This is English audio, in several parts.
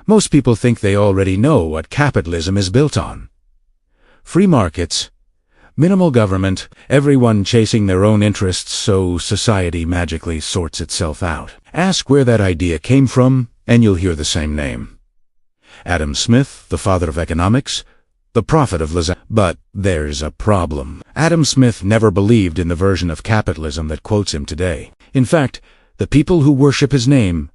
Most people think they already know what capitalism is built on. Free markets, minimal government, everyone chasing their own interests so society magically sorts itself out. Ask where that idea came from, and you'll hear the same name. Adam Smith, the father of economics, the prophet of Lazarus. But there's a problem. Adam Smith never believed in the version of capitalism that quotes him today. In fact, the people who worship his name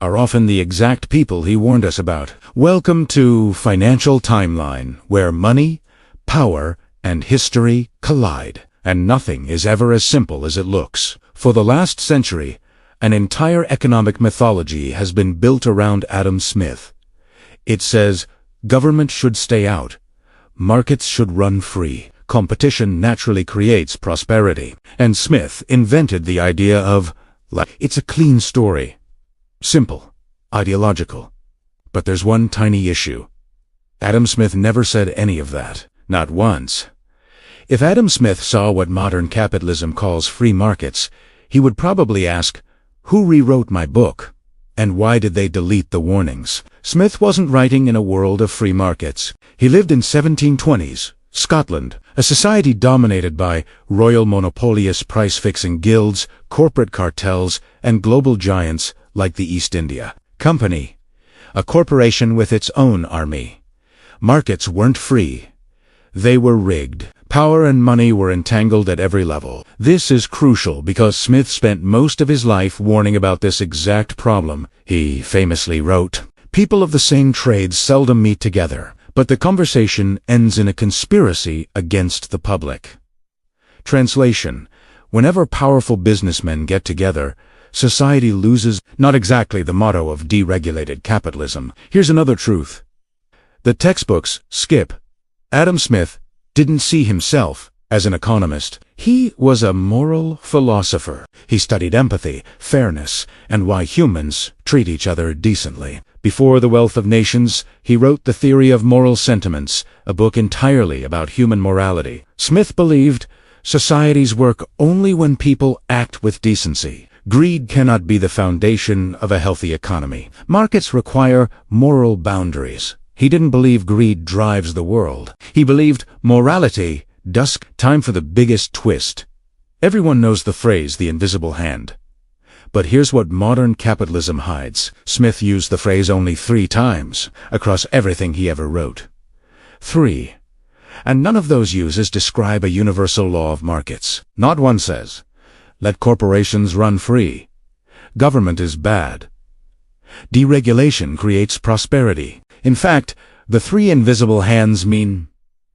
are often the exact people he warned us about. Welcome to Financial Timeline, where money, power, and history collide, and nothing is ever as simple as it looks. For the last century, an entire economic mythology has been built around Adam Smith. It says, government should stay out, markets should run free, competition naturally creates prosperity. And Smith invented the idea of, it's a clean story. Simple, ideological. But there's one tiny issue. Adam Smith never said any of that. Not once. If Adam Smith saw what modern capitalism calls free markets, he would probably ask, who rewrote my book? And why did they delete the warnings? Smith wasn't writing in a world of free markets. He lived in 1720s, Scotland, a society dominated by royal monopolies, price-fixing guilds, corporate cartels, and global giants like the East India Company, a corporation with its own army. Markets weren't free. They were rigged. Power and money were entangled at every level. This is crucial because Smith spent most of his life warning about this exact problem. He famously wrote, "People of the same trades seldom meet together, but the conversation ends in a conspiracy against the public." Translation: whenever powerful businessmen get together, society loses. Not exactly the motto of deregulated capitalism. Here's another truth. The textbooks skip. Adam Smith didn't see himself as an economist. He was a moral philosopher. He studied empathy, fairness, and why humans treat each other decently. Before The Wealth of Nations, he wrote The Theory of Moral Sentiments, a book entirely about human morality. Smith believed societies work only when people act with decency. Greed cannot be the foundation of a healthy economy. Markets require moral boundaries. He didn't believe greed drives the world. He believed morality does. Time for the biggest twist. Everyone knows the phrase, the invisible hand. But here's what modern capitalism hides. Smith used the phrase only 3 times across everything he ever wrote. 3. And none of those uses describe a universal law of markets. Not one says, let corporations run free. Government is bad. Deregulation creates prosperity. In fact, the 3 invisible hands mean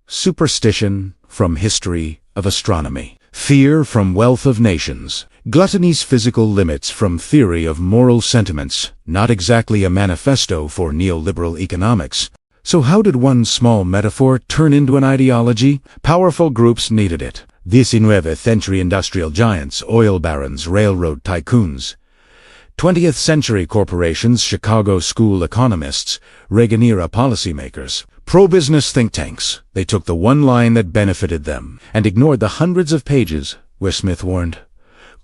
superstition from history of astronomy, fear from Wealth of Nations, gluttony's physical limits from theory of moral sentiments, not exactly a manifesto for neoliberal economics. So how did one small metaphor turn into an ideology? Powerful groups needed it. The 19th century industrial giants, oil barons, railroad tycoons. 20th century corporations, Chicago school economists, Reagan-era policymakers, pro-business think tanks. They took the one line that benefited them and ignored the hundreds of pages where Smith warned,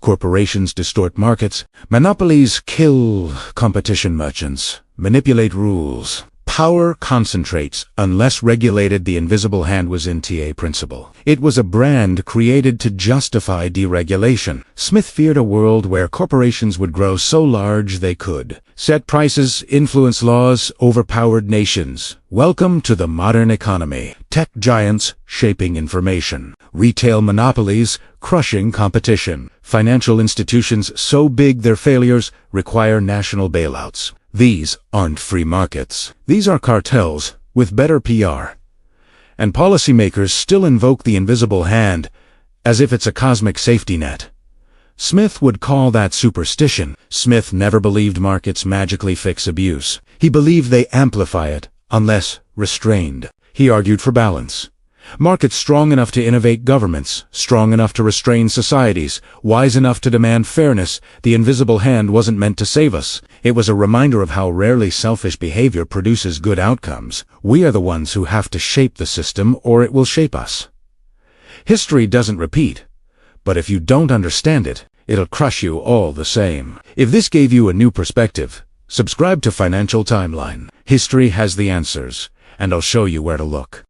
corporations distort markets, monopolies kill competition merchants, manipulate rules. Power concentrates. Unless regulated, the invisible hand was in TA principle. It was a brand created to justify deregulation. Smith feared a world where corporations would grow so large they could set prices, influence laws, overpowered nations. Welcome to the modern economy. Tech giants shaping information. Retail monopolies crushing competition. Financial institutions so big their failures require national bailouts. These aren't free markets. These are cartels with better PR. And policymakers still invoke the invisible hand as if it's a cosmic safety net. Smith would call that superstition. Smith never believed markets magically fix abuse. He believed they amplify it unless restrained. He argued for balance. Markets strong enough to innovate governments, strong enough to restrain societies, wise enough to demand fairness. The invisible hand wasn't meant to save us. It was a reminder of how rarely selfish behavior produces good outcomes. We are the ones who have to shape the system, or it will shape us. History doesn't repeat, but if you don't understand it, it'll crush you all the same. If this gave you a new perspective, Subscribe to Financial Timeline. History has the answers, and I'll show you where to look.